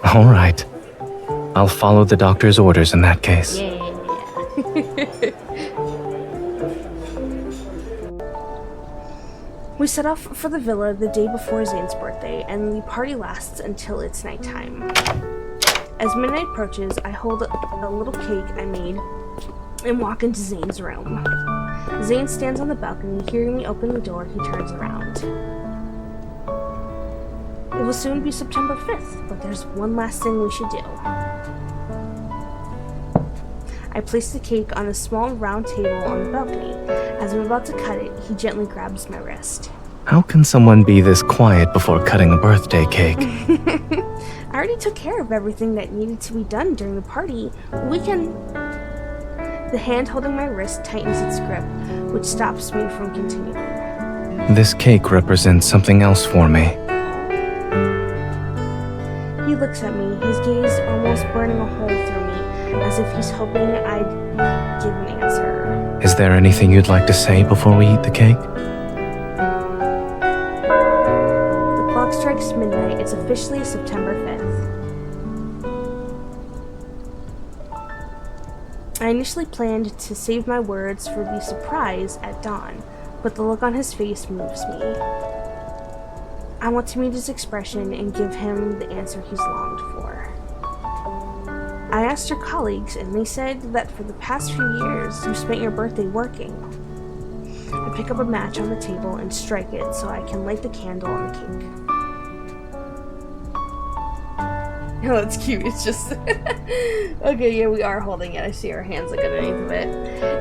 All right. I'll follow the doctor's orders in that case. Yeah. We set off for the villa the day before Zayne's birthday, and the party lasts until it's nighttime. As midnight approaches, I hold a little cake I made and walk into Zayne's room. Zayne stands on the balcony. Hearing me open the door, he turns around. It will soon be September 5th, but there's one last thing we should do. I place the cake on a small round table on the balcony. As I'm about to cut it, he gently grabs my wrist. How can someone be this quiet before cutting a birthday cake? I already took care of everything that needed to be done during the party. We can... The hand holding my wrist tightens its grip, which stops me from continuing. This cake represents something else for me. He looks at me, his gaze almost burning a hole through me, as if he's hoping I'd give an answer. Is there anything you'd like to say before we eat the cake? The clock strikes midnight. It's officially September 5th. I initially planned to save my words for the surprise at dawn, but the look on his face moves me. I want to meet his expression and give him the answer he's longed for. I asked your colleagues, and they said that for the past few years, you spent your birthday working. I pick up a match on the table and strike it so I can light the candle on the cake. Oh, that's cute. It's just... Okay, yeah, we are holding it. I see our hands like underneath of it.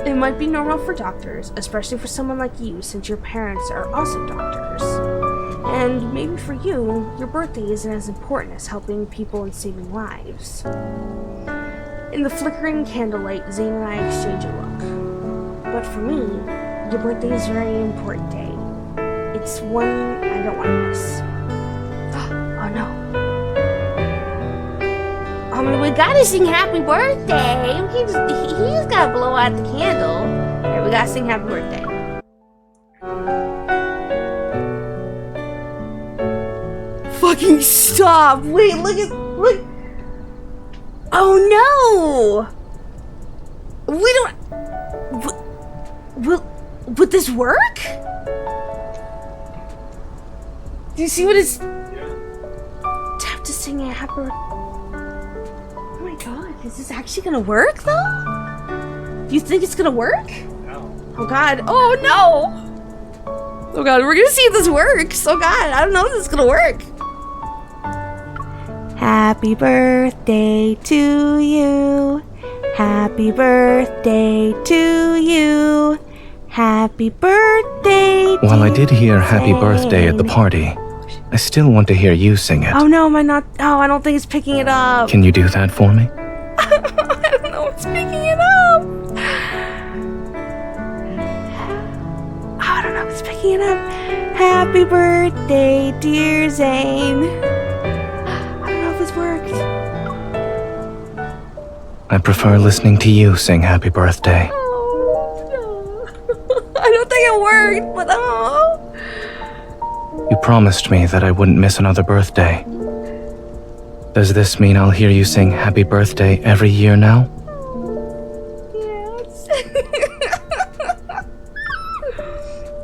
It might be normal for doctors, especially for someone like you, since your parents are also doctors. And maybe for you, your birthday isn't as important as helping people and saving lives. In the flickering candlelight, Zayne and I exchange a look. But for me, your birthday is a very important day. It's one I don't want to miss. Oh no. I mean, we gotta sing happy birthday. He's gotta blow out the candle. Alright, we gotta sing happy birthday. Fucking stop! Wait, look. Oh no! We don't. Would this work? Do you see what it's? Tap to sing a happy. Oh my god, is this actually gonna work though? Do you think it's gonna work? No. Oh god. Oh no! Oh god, we're gonna see if this works. Oh god, I don't know if this is gonna work. Happy birthday to you. Happy birthday to you. Happy birthday. While I did hear happy birthday at the party, I still want to hear you sing it. Oh no, am I not? Oh, I don't think it's picking it up. Can you do that for me? I don't know what's picking it up. Oh, I don't know what's picking it up. Happy birthday, dear Zayne. I don't know if it's worked. I prefer listening to you sing happy birthday. Oh, no. I don't think it worked, but oh. You promised me that I wouldn't miss another birthday. Does this mean I'll hear you sing happy birthday every year now? Yes.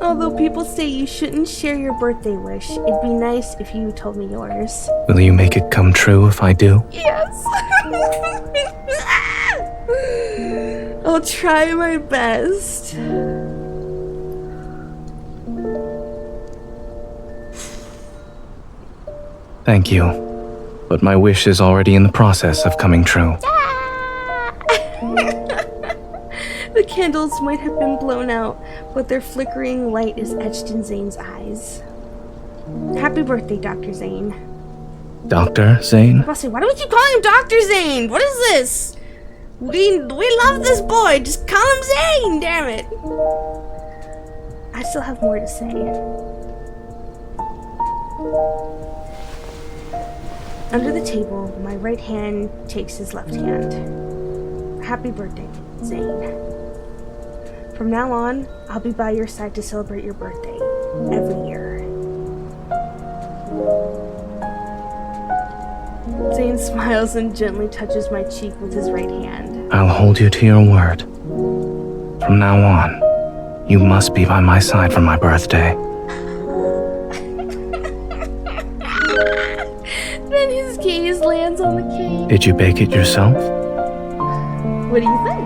Although people say you shouldn't share your birthday wish, it'd be nice if you told me yours. Will you make it come true if I do? Yes. I'll try my best. Thank you. But my wish is already in the process of coming true. The candles might have been blown out, but their flickering light is etched in Zayne's eyes. Happy birthday, Dr. Zayne. Dr. Zayne? Bussy, why do we keep calling him Dr. Zayne? What is this? We love this boy. Just call him Zayne, damn it. I still have more to say. Under the table, my right hand takes his left hand. Happy birthday, Zayne. From now on, I'll be by your side to celebrate your birthday every year. Zayne smiles and gently touches my cheek with his right hand. I'll hold you to your word. From now on, you must be by my side for my birthday. Then his gaze lands on the cake. Did you bake it yourself? What do you think?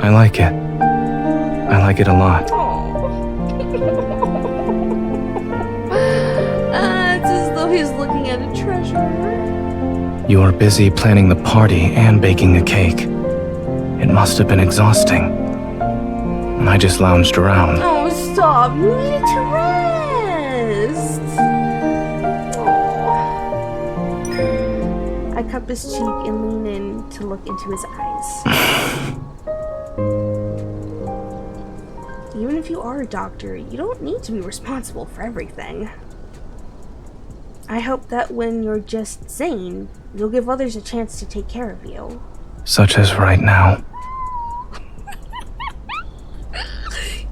I like it. I like it a lot. It's as though he's looking at a treasure. You were busy planning the party and baking a cake. It must have been exhausting. And I just lounged around. Oh, stop. You needed to rest. I cup his cheek and lean in to look into his eyes. Even if you are a doctor, you don't need to be responsible for everything. I hope that when you're just Zayne, you'll give others a chance to take care of you. Such as right now.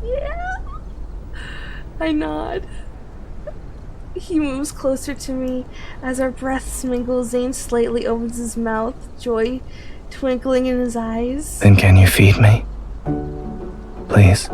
Yeah. I nod. He moves closer to me. As our breaths mingle, Zayne slightly opens his mouth, joy twinkling in his eyes. Then can you feed me? Please.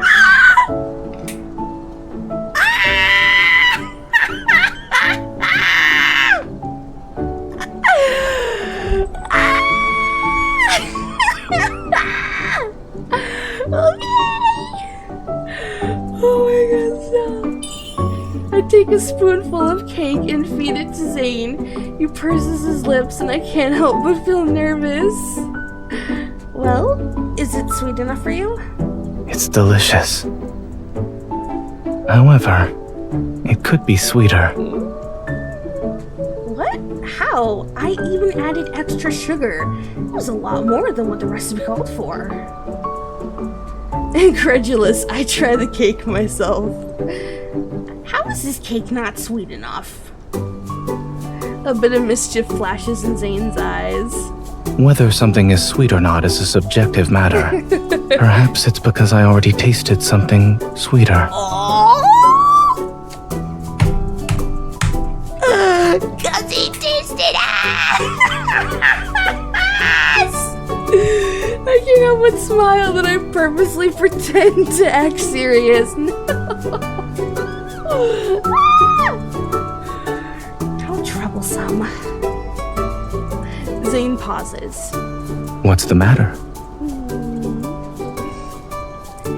I take a spoonful of cake and feed it to Zayne. He purses his lips and I can't help but feel nervous. Well, is it sweet enough for you? It's delicious. However, it could be sweeter. What? How? I even added extra sugar. It was a lot more than what the recipe called for. Incredulous, I try the cake myself. How is this cake not sweet enough? A bit of mischief flashes in Zayne's eyes. Whether something is sweet or not is a subjective matter. Perhaps it's because I already tasted something sweeter. Cause he tasted ass! I can't help but smile that I purposely pretend to act serious. No. How troublesome. Zayne pauses. What's the matter?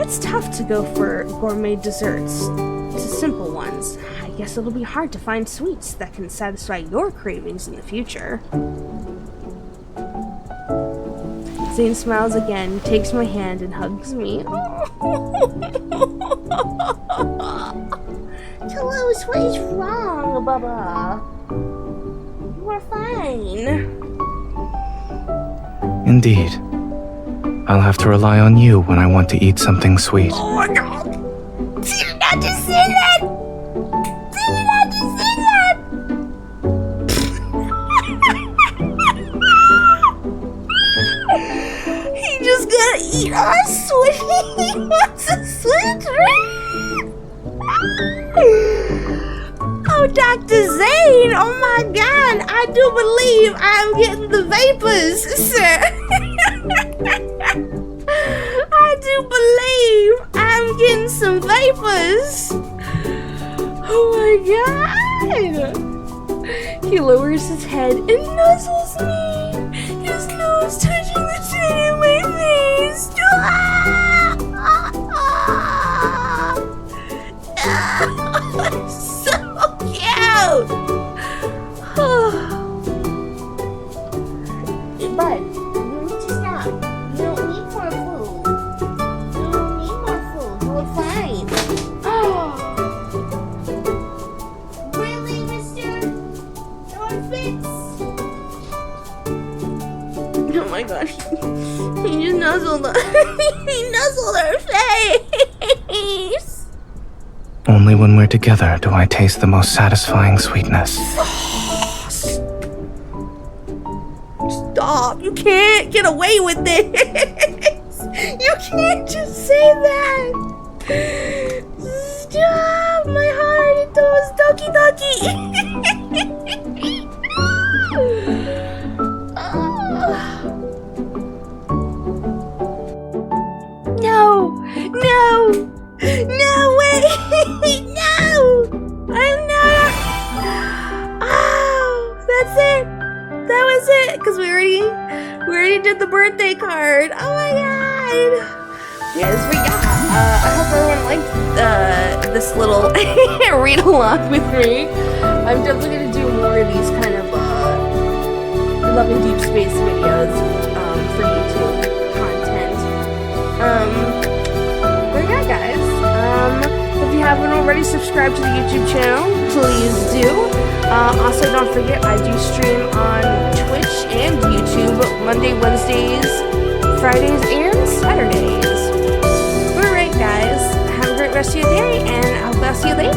It's tough to go for gourmet desserts to simple ones. I guess it'll be hard to find sweets that can satisfy your cravings in the future. Zayne smiles again, takes my hand, and hugs me. Toulouse, what is wrong, Bubba? You are fine. Indeed. I'll have to rely on you when I want to eat something sweet. Oh my god! Did you not just say that? Did you not just say that? He just gotta eat our sweet. He wants a sweet treat. Oh, Dr. Zayne! Oh my god! I do believe I'm getting the vapors, sir. I do believe I'm getting some vapors. Oh my god! He lowers his head and nuzzles me. His nose touching the side of my face. So cute! Bud, you need to stop. You don't need more food. You don't need more food. You're fine. Oh. Really, mister? Your fix? Oh my gosh. He just nuzzled her. He nuzzled her face. Only when we're together do I taste the most satisfying sweetness. Stop. You can't get away with this. You can't just say that. Stop. My heart, it goes doki doki. No. No. No way. No. I'm not. Oh, that's it. That was it, because we already did the birthday card. Oh my god! Yes, we got. I hope everyone liked this little read along with me. I'm definitely gonna do more of these kind of Love and Deepspace videos for YouTube content. But yeah, guys. If you haven't already subscribed to the YouTube channel, please do. Also, don't forget, I do stream on Twitch and YouTube Monday, Wednesdays, Fridays, and Saturdays. Alright, guys. Have a great rest of your day, and I'll see you later.